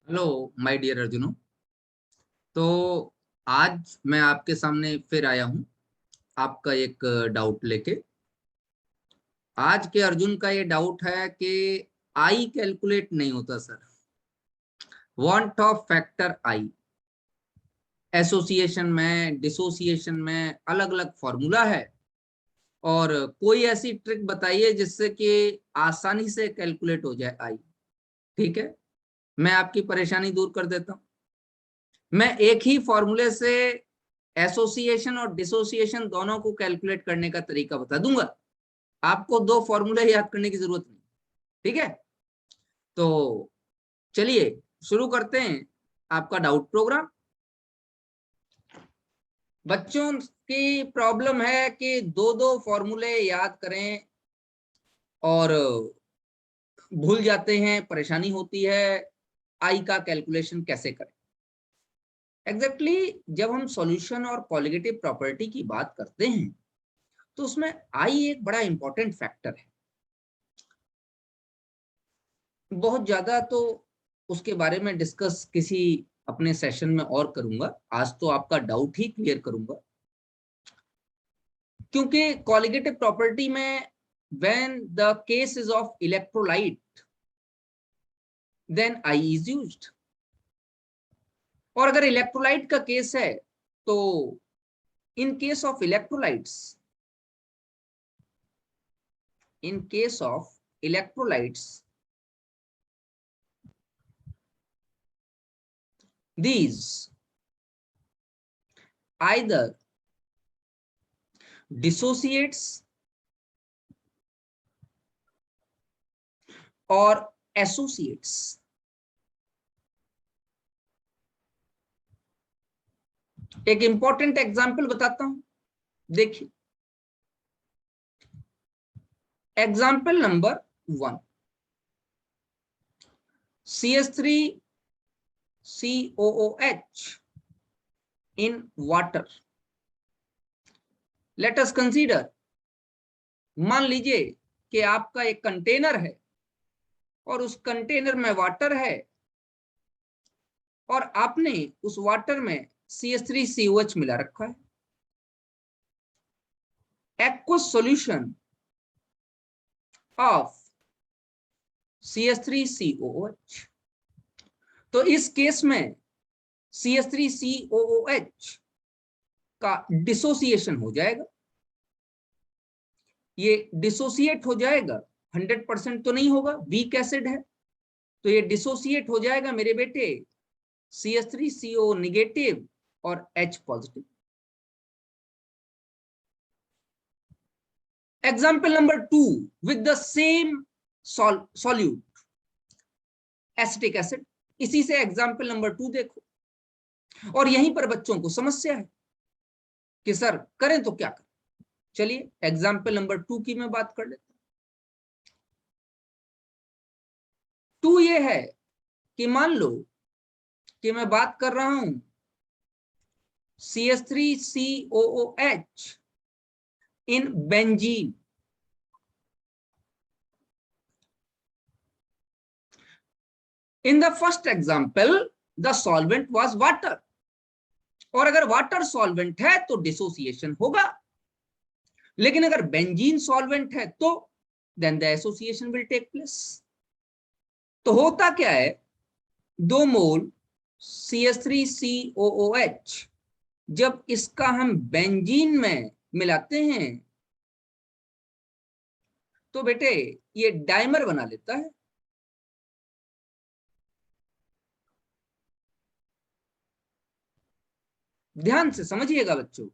Hello my dear अर्जुनो। तो आज मैं आपके सामने फिर आया हूँ आपका एक डाउट लेके। आज के अर्जुन का ये डाउट है कि आई कैलकुलेट नहीं होता sir. Want of factor I association में डिसोसिएशन में अलग अलग फॉर्मूला है, और कोई ऐसी ट्रिक बताइए जिससे कि आसानी से कैलकुलेट हो जाए आई। ठीक है, मैं आपकी परेशानी दूर कर देता हूँ। मैं एक ही फॉर्मूले से एसोसिएशन और डिसोसिएशन दोनों को कैलकुलेट करने का तरीका बता दूंगा। आपको दो फॉर्मूले याद करने की जरूरत नहीं। ठीक है, तो चलिए शुरू करते हैं आपका डाउट प्रोग्राम। बच्चों की प्रॉब्लम है कि दो दो फॉर्मूले याद करें और भूल जाते हैं, परेशानी होती है आई का कैलकुलेशन कैसे करें। एग्जैक्टली जब हम सॉल्यूशन और कॉलिगेटिव प्रॉपर्टी की बात करते हैं तो उसमें आई एक बड़ा इंपॉर्टेंट फैक्टर है। बहुत ज्यादा तो उसके बारे में डिस्कस किसी अपने सेशन में और करूंगा, आज तो आपका डाउट ही क्लियर करूंगा। क्योंकि कॉलिगेटिव प्रॉपर्टी में when the case is of electrolyte then I is used, और अगर इलेक्ट्रोलाइट का केस है तो in case of electrolytes in case of electrolytes these either dissociates और एसोसिएट्स। एक इंपॉर्टेंट एग्जांपल बताता हूं, देखिए। Example number 1, CH3COOH in water। Let us consider, मान लीजिए कि आपका एक कंटेनर है और उस कंटेनर में वाटर है और आपने उस वाटर में CH3COH मिला रखा है। aqueous solution of CH3COOH। तो इस केस में CH3COOH का डिसोसिएशन हो जाएगा। ये डिसोसिएट हो जाएगा, 100% तो नहीं होगा, वीक एसिड है, तो ये डिसोसिएट हो जाएगा मेरे बेटे CH3CO नेगेटिव और H positive. Example number 2, with the same solute acetic acid. इसी से एग्जाम्पल नंबर 2 देखो, और यहीं पर बच्चों को समस्या है कि सर करें तो क्या करें। चलिए एग्जाम्पल नंबर 2 की मैं बात कर लेता हूं। 2 ये है कि मान लो कि मैं बात कर रहा हूं CH3COOH in benzene. In the first example the solvent was water, और अगर वाटर सॉल्वेंट है तो डिसोसिएशन होगा, लेकिन अगर बेंजीन सॉल्वेंट है तो then the association will take place. तो होता क्या है, 2 मोल CH3COOH जब इसका हम बेंजीन में मिलाते हैं तो बेटे ये डाइमर बना लेता है। ध्यान से समझिएगा बच्चों,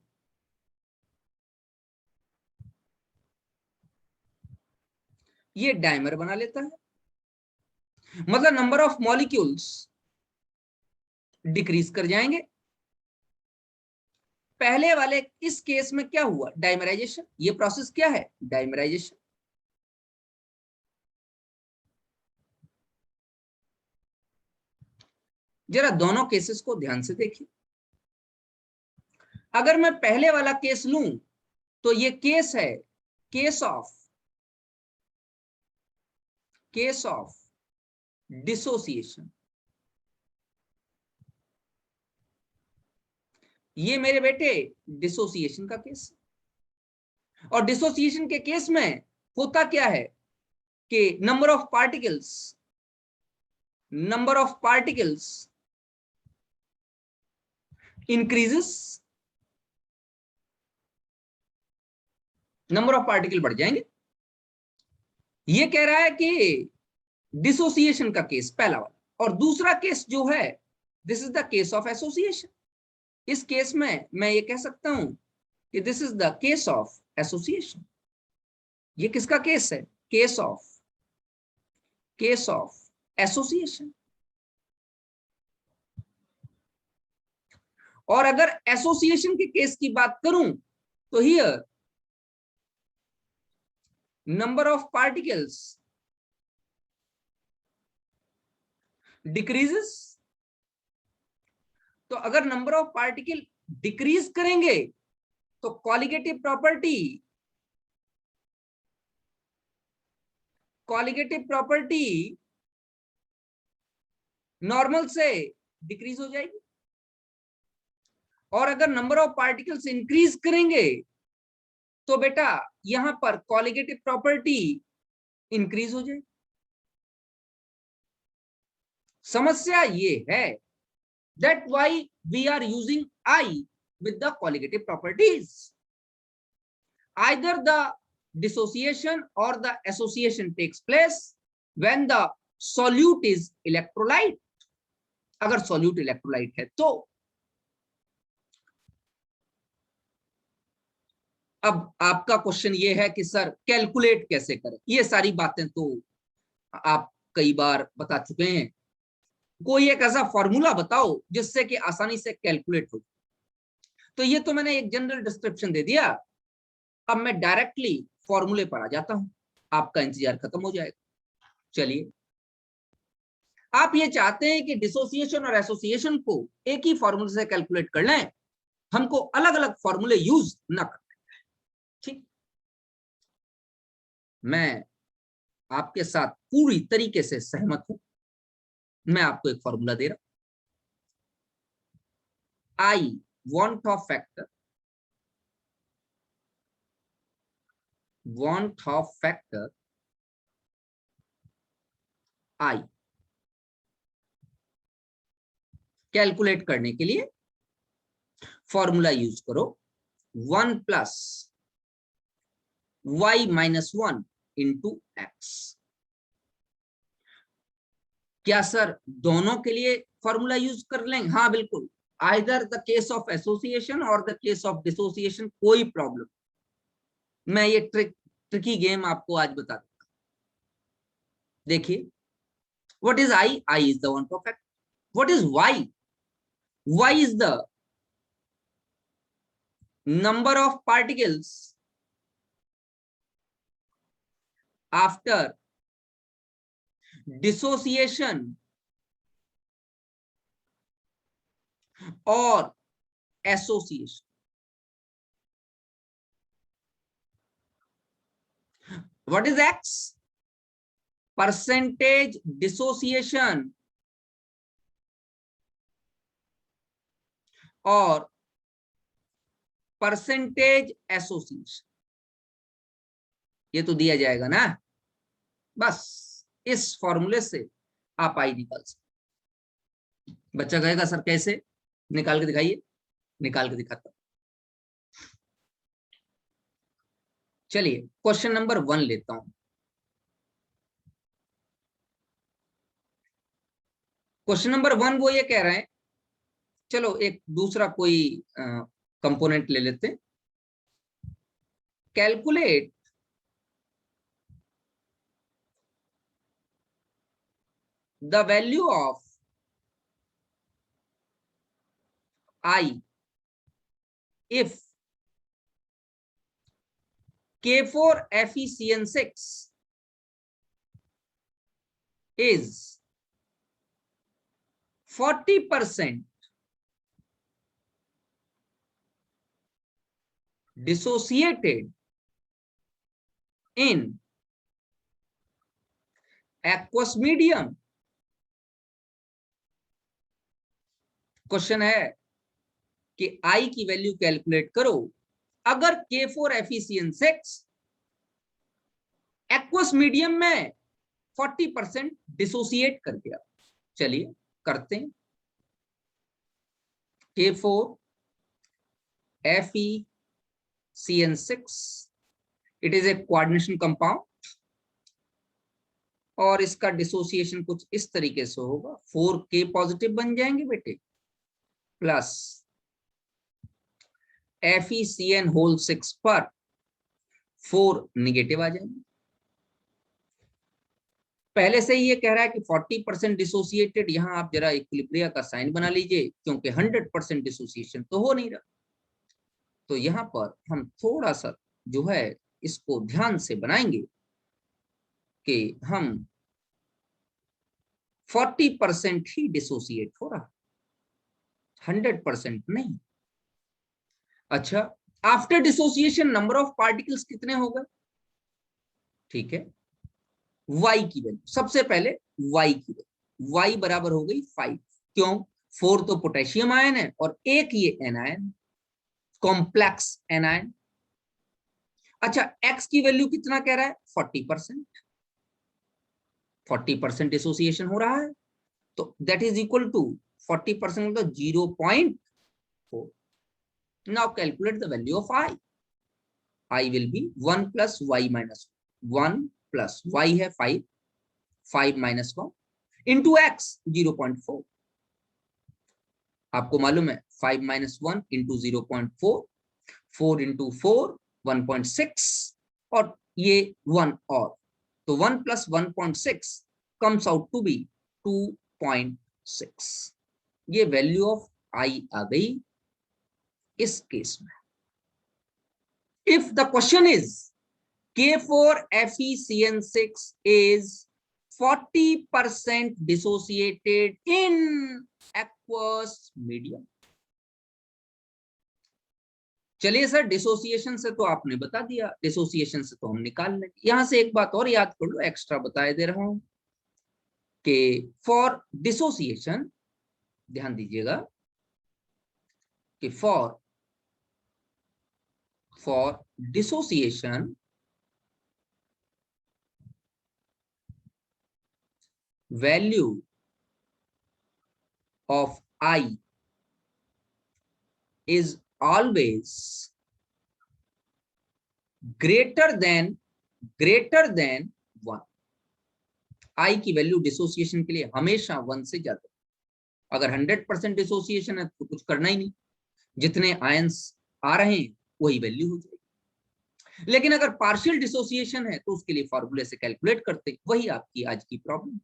ये डाइमर बना लेता है, मतलब नंबर ऑफ मॉलिक्यूल्स डिक्रीज कर जाएंगे। पहले वाले इस केस में क्या हुआ, डाइमराइजेशन। ये प्रोसेस क्या है, डाइमराइजेशन। जरा दोनों केसेस को ध्यान से देखिए। अगर मैं पहले वाला केस लूं तो ये केस है केस ऑफ डिसोसिएशन। ये मेरे बेटे डिसोसिएशन का केस, और डिसोसिएशन के केस में होता क्या है कि number of particles increases, number of particle बढ़ जाएंगे। ये कह रहा है कि डिसोसिएशन का केस पहला वाला, और दूसरा केस जो है this is the case of association. इस केस में मैं ये कह सकता हूं कि this is the case of association. ये किसका केस है? Case of association. और अगर एसोसिएशन के केस की बात करूं तो here number of particles decreases. तो अगर नंबर ऑफ पार्टिकल डिक्रीज करेंगे तो कॉलिगेटिव प्रॉपर्टी नॉर्मल से डिक्रीज हो जाएगी, और अगर नंबर ऑफ पार्टिकल्स इंक्रीज करेंगे तो बेटा यहां पर कॉलिगेटिव प्रॉपर्टी इंक्रीज हो जाएगी। समस्या ये है that why we are using I with the colligative properties. Either the dissociation or the association takes place when the solute is electrolyte. अगर solute electrolyte है तो अब आपका क्वेश्चन ये है कि सर कैलकुलेट कैसे करें। ये सारी बातें तो आप कई बार बता चुके हैं। कोई एक ऐसा फॉर्मूला बताओ जिससे कि आसानी से कैलकुलेट हो। तो ये तो मैंने एक जनरल डिस्क्रिप्शन दे दिया। अब मैं डायरेक्टली फॉर्मूले पर आ जाता हूं, आपका इंतजार खत्म हो जाएगा। चलिए, आप ये चाहते हैं कि डिसोसिएशन और एसोसिएशन को एक ही फॉर्मूले से कैलकुलेट कर लें, हमको अलग अलग फॉर्मूले यूज ना करना। ठीक, मैं आपके साथ पूरी तरीके से सहमत हूं। मैं आपको एक फॉर्मूला दे रहा हूं। I want of factor I calculate करने के लिए फॉर्मूला यूज करो 1 plus y minus 1 into X. क्या सर दोनों के लिए फॉर्मूला यूज कर लेंगे? हाँ बिल्कुल, either the case of association और द केस ऑफ डिसोसिएशन, कोई प्रॉब्लम। मैं ये ट्रिकी गेम आपको आज बता दूंगा। देखिए, what is I? I is the one perfect. What is Y? Y is the number of particles after dissociation or association. What is X? Percentage dissociation और percentage association. ये तो दिया जाएगा ना। बस इस फॉर्मूले से आप आई निकाल सकते। बच्चा कहेगा सर कैसे? निकाल के दिखाइए। निकाल के दिखाता हूं। चलिए क्वेश्चन नंबर 1 लेता हूं। क्वेश्चन नंबर 1 वो ये कह रहे हैं, चलो एक दूसरा कोई कंपोनेंट ले लेते हैं। Calculate the value of I if K4FeCN6 is 40% dissociated in aqueous medium। Question है कि I की वैल्यू कैलकुलेट करो अगर K4FeCN6 एक्वस मीडियम में 40% डिसोसिएट कर गया। चलिए करते हैं। K4FeCN6 it is a coordination compound और इसका डिसोसिएशन कुछ इस तरीके से होगा। 4K पॉजिटिव बन जाएंगे बेटे प्लस FeCN6 पर 4 निगेटिव आ जाएंगे। पहले से ही ये कह रहा है कि 40% डिसोसिएटेड, यहां आप जरा इक्विलिब्रिया का साइन बना लीजिए क्योंकि 100% डिसोसिएशन तो हो नहीं रहा। तो यहां पर हम थोड़ा सा जो है इसको ध्यान से बनाएंगे कि हम 40% ही डिसोसिएट हो रहा, 100% नहीं। अच्छा, after dissociation number of particles कितने हो गए? ठीक है, y की वैल्यू सबसे पहले y की वैल्यू y बराबर हो गई 5। क्यों? 4 तो पोटेशियम आयन है और एक ये एनायन, कॉम्प्लेक्स एनायन। अच्छा, x की वैल्यू कितना कह रहा है? 40%। 40% डिसोसिएशन हो रहा है तो दैट इज इक्वल टू 40% मतलब 0.4। Now calculate the value of i। i will be 1 plus y minus 1 plus y है 5, 5 माइनस 1 इंटू एक्स 0.4। आपको मालूम है 5 माइनस 1 इंटू 0.4, 4 इंटू 4 1.6 और ये 1 और, तो 1 plus 1.6 comes out to be 2.6। ये वैल्यू ऑफ आई आ गई इस केस में। If the question is K4FeCN6 is 40% dissociated in aqueous medium। चलिए सर, डिसोसिएशन से तो आपने बता दिया, डिसोसिएशन से तो हम निकाल लेंगे। यहां से एक बात और याद कर लो, एक्स्ट्रा बताए दे रहा हूं कि फॉर डिसोसिएशन, ध्यान दीजिएगा कि for dissociation value of I is always greater than 1। I की वैल्यू डिसोसिएशन के लिए हमेशा 1 से ज्यादा। अगर 100% डिसोसिएशन है तो कुछ करना ही नहीं, जितने आयंस आ रहे हैं वही वैल्यू हो जाएगी। लेकिन अगर पार्शियल डिसोसिएशन है तो उसके लिए फॉर्मूले से कैलकुलेट करते, वही आपकी आज की प्रॉब्लम।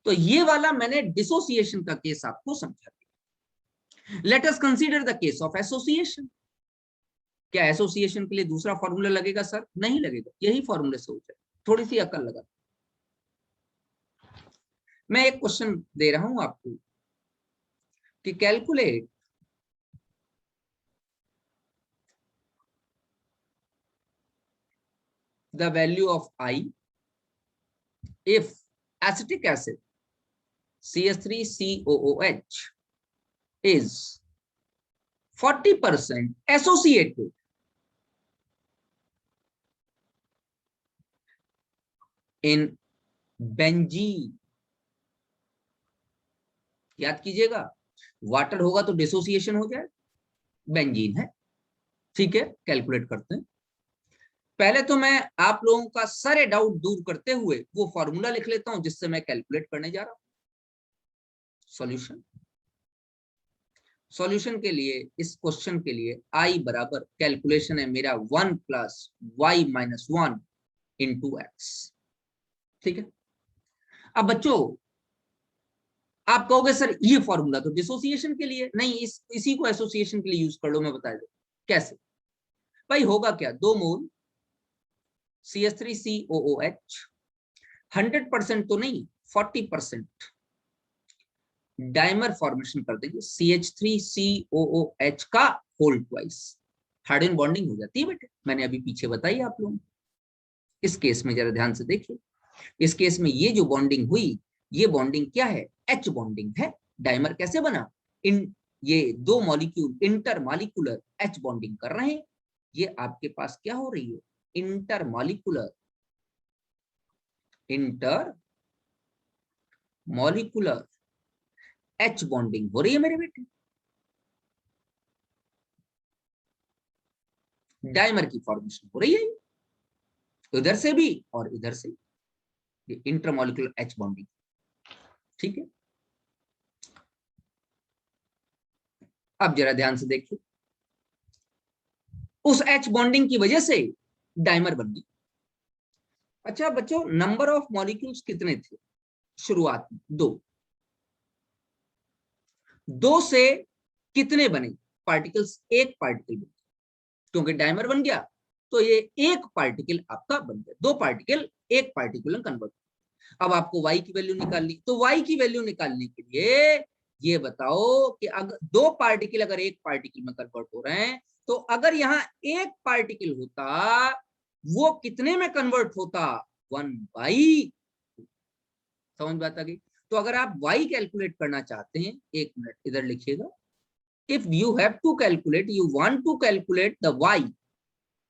तो ये वाला मैंने डिसोसिएशन का केस आपको समझा दिया। Late us consider the case of association. क्या एसोसिएशन के लिए दूसरा फॉर्मूला लगेगा सर? नहीं लगेगा, यही फॉर्मूले से हो जाए। थोड़ी सी अकल लगा। मैं एक क्वेश्चन दे रहा हूं आपको कि calculate the value of I if acetic acid CH3COOH is 40% associated in benzene. याद कीजिएगा, वाटर होगा तो डिसोसिएशन हो जाए, बेंजीन है। ठीक है, कैलकुलेट करते हैं। पहले तो मैं आप लोगों का सारे डाउट दूर करते हुए वो फॉर्मूला लिख लेता हूं जिससे मैं कैलकुलेट करने जा रहा हूं। सॉल्यूशन के लिए, इस क्वेश्चन के लिए आई बराबर कैलकुलेशन है मेरा 1 plus Y minus 1 into X. ठीक है, अब बच्चों आप कहोगे सर ये फॉर्मूला तो डिसोसिएशन के लिए नहीं, इसी को एसोसिएशन के लिए यूज कर लो। मैं बता दे कैसे। भाई होगा क्या, 2 मोल CH3COOH 100% तो नहीं, 40% डाइमर फॉर्मेशन कर देंगे CH3COOH का होल ट्वाइस। हाइड्रोजन बॉन्डिंग हो जाती है बेटे, मैंने अभी पीछे बताई आप लोगों को। इस केस में जरा ध्यान से देखिए, इस केस में ये जो बॉन्डिंग हुई, ये बॉन्डिंग क्या है? H बॉन्डिंग है। डाइमर कैसे बना? इन ये दो molecule inter molecular H bonding कर रहे हैं, ये आपके पास क्या हो रही है, इंटर मॉलिक्यूलर एच बॉन्डिंग हो रही है मेरे बेटे, डाइमर की फॉर्मेशन हो रही है, इधर से भी और इधर से, ये इंटरमॉलिक्यूलर एच बॉन्डिंग। ठीक है, अब जरा ध्यान से देखिए, उस एच बॉन्डिंग की वजह से डाइमर बन गई। अच्छा बच्चों, नंबर ऑफ मॉलिक्यूल्स कितने थे शुरुआत में, दो से कितने बने पार्टिकल्स, एक पार्टिकल बन, क्योंकि डाइमर बन गया तो ये एक पार्टिकल आपका बन गया, दो पार्टिकल एक पार्टिकल में कन्वर्ट। अब आपको y की वैल्यू निकालनी, तो y की वैल्यू निकालने के लिए ये बताओ कि अगर दो पार्टिकल अगर एक पार्टिकल में कन्वर्ट हो रहे हैं, तो अगर यहाँ एक पार्टिकल होता वो कितने में कन्वर्ट होता, 1/2। समझ बात आ गई। तो अगर आप y कैलकुलेट करना चाहते हैं, एक मिनट इधर लिखिएगा, if you have to calculate, you want to calculate the y,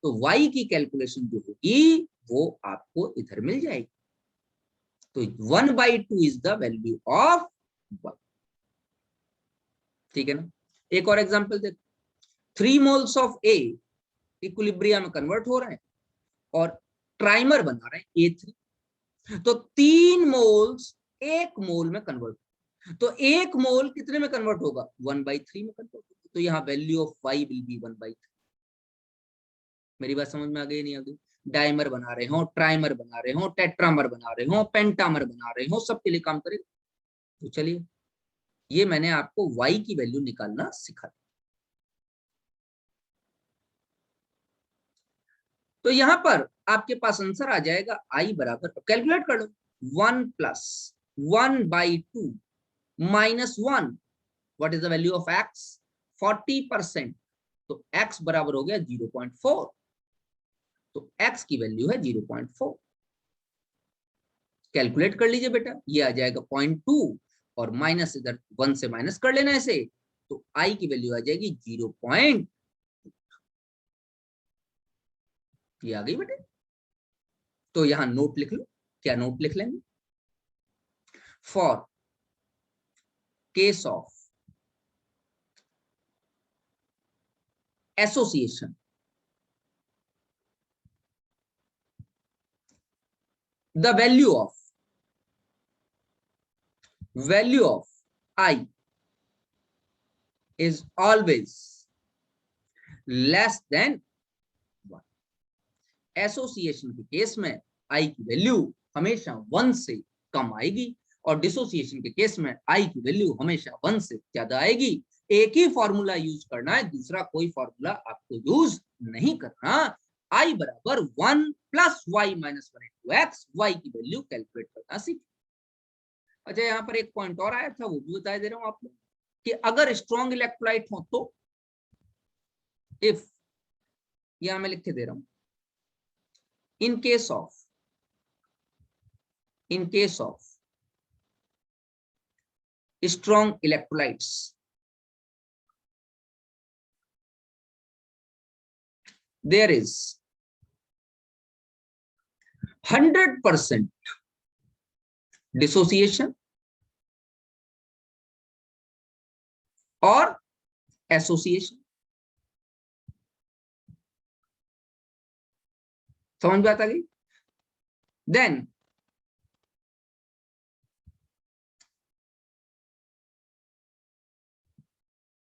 तो y की कैलकुलेशन जो होगी वो आपको इधर मिल जाएगी। तो 1/2 is the value of y। ठीक है ना। एक और एग्जांपल देखो, 3 मोल्स ऑफ A इक्विलिब्रियम में कन्वर्ट हो रहे हैं और ट्राइमर बना रहे हैं A3, तो 3 मोल्स एक मोल में कन्वर्ट, तो एक मोल कितने में कन्वर्ट होगा, 1/3 में कन्वर्ट होगा। तो यहाँ value of y will be 1/3। मेरी बात समझ में आ गई नहीं आ गई। डाइमर बना रहे हो, ट्राइमर बना रहे हो, टेट्रामर बना रहे हो, पेंटामर बना रहे हो, सबके लिए काम करेगा। तो चलिए, ये मैंने आपको y की वैल्यू निकालना सिखा। तो यहां पर आपके पास आंसर आ जाएगा i बराबर, कैलकुलेट कर लो, 1 + 1/2 - 1, what is the value of x, 40%, तो x बराबर हो गया 0.4, तो x की वैल्यू है 0.4। कैलकुलेट कर लीजिए बेटा, ये आ जाएगा 0.2 और माइनस इधर 1 से माइनस कर लेना ऐसे, तो i की वैल्यू आ जाएगी 0. ये आ गई बेटे। तो यहां नोट लिख लो, क्या नोट लिख लेंगे, for case of association the value of i is always less than 1। Association के केस में i की वैल्यू हमेशा 1 से कम आएगी और डिसोसिएशन के केस में i की वैल्यू हमेशा 1 से ज्यादा आएगी। एक ही फॉर्मूला यूज करना है, दूसरा कोई फॉर्मूला आपको यूज नहीं करना। i बराबर 1 + y - 1 * x, y की वैल्यू कैलकुलेट करना सीख। अच्छा, यहाँ पर एक पॉइंट और आया था, वो भी बता दे रहा हूं आपको, कि अगर स्ट्रॉन्ग इलेक्ट्रोलाइट हो तो, इफ, यहां मैं लिख के दे रहा हूं, in case of strong electrolytes, there is 100% dissociation or association। समझ में आता गई। Then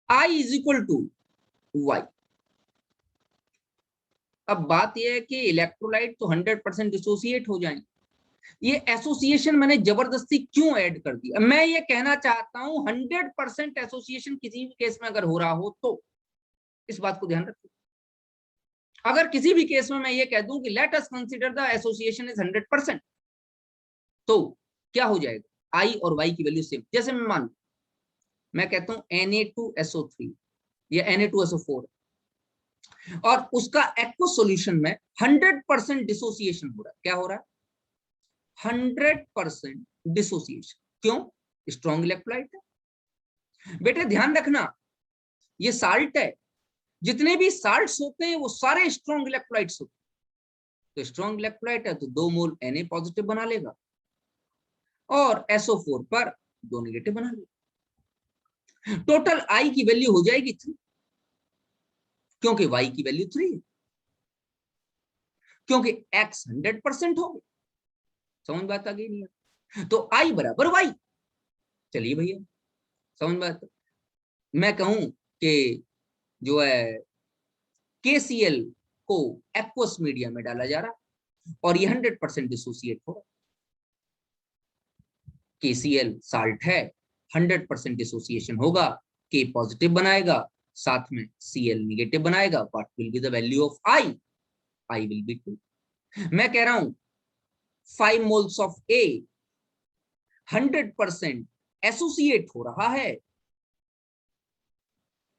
I = y। अब बात यह है कि इलेक्ट्रोलाइट तो 100% डिसोसिएट हो जाएंगे, ये एसोसिएशन मैंने जबरदस्ती क्यों ऐड कर दिया। मैं ये कहना चाहता हूं 100% एसोसिएशन किसी भी केस में अगर हो रहा हो तो इस बात को ध्यान रखिए। अगर किसी भी केस में मैं ये कह दूं कि late us consider the association is 100%, तो क्या हो जाएगा, I और Y की वैल्यू सेम। जैसे मैं कहता हूं Na2SO3 या Na2SO4 और उसका एक्व सॉल्यूशन में 100% डिसोसिएशन हो रहा है। क्या हो रहा है, 100% डिसोसिएशन। क्यों, स्ट्रॉन्ग इलेक्ट्रोलाइट है। बेटे ध्यान रखना, ये साल्ट है, जितने भी साल्ट्स होते हैं वो सारे स्ट्रॉन्ग इलेक्ट्रोलाइट्स होते हैं। तो स्ट्रॉन्ग इलेक्ट्रोलाइट है तो 2 मोल Na पॉजिटिव बना लेगा और SO4 पर 2 नेगेटिव बना लेगा। टोटल I की वैल्यू हो जाएगी 3, क्योंकि Y की वैल्यू 3 है, क्योंकि X 100% हो गया। समझ बात आ गई नहीं? तो I बराबर Y। चलिए भैया समझ बात। मैं कहूं कि जो है KCl को एक्वस मीडिया में डाला जा रहा और ये 100% डिसोसिएट हो रहा। KCl साल्ट है, 100% डिसोसिएशन होगा, K पॉजिटिव बनाएगा, साथ में Cl नेगेटिव बनाएगा। What will be the value of I? I will be 2। मैं कह रहा हूं 5 मोल्स ऑफ A 100% एसोसिएट हो रहा है,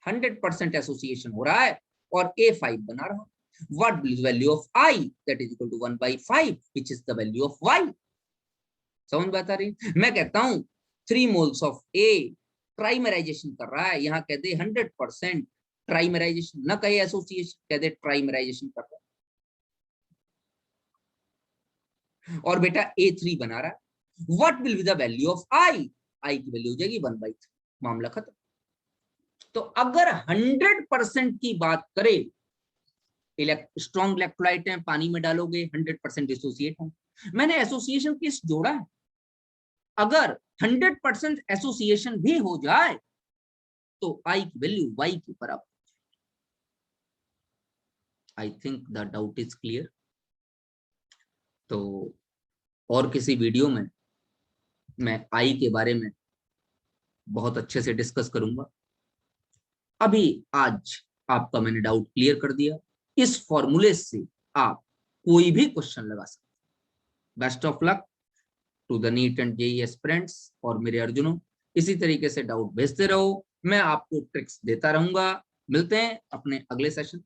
100% एसोसिएशन हो रहा है और A5 बना रहा। What will be the value of I? That is equal to 1/5, which is the value of Y. समझ बात आ रही? मैं कहता हूं 3 मोल्स ऑफ A ट्राइमराइजेशन कर रहा है, यहां कहते 100% ट्राइमराइजेशन, ना कहे एसोसिएशन, कहते ट्राइमराइजेशन कर रहा है और बेटा A3 बना रहा है। What will be the value of I? I की वैल्यू हो जाएगी 1/3, मामला खत्म। तो अगर 100% की बात करें, स्ट्रॉन्ग इलेक्ट्रोलाइट है, पानी में डालोगे 100% डिसोसिएट होंगे। मैंने एसोसिएशन केस जोड़ा है, अगर 100% एसोसिएशन भी हो जाए तो I की वैल्यू Y के बराबर। I think the doubt is clear. तो और किसी वीडियो में मैं I के बारे में बहुत अच्छे से डिस्कस करूंगा। अभी आज आपका मैंने डाउट क्लियर कर दिया। इस फॉर्मूले से आप कोई भी क्वेश्चन लगा सकते। Best of luck to the NEET and JEE aspirants और मेरे अर्जुनों। इसी तरीके से डाउट भेजते रहो, मैं आपको ट्रिक्स देता रहूंगा। मिलते हैं अपने अगले सेशन।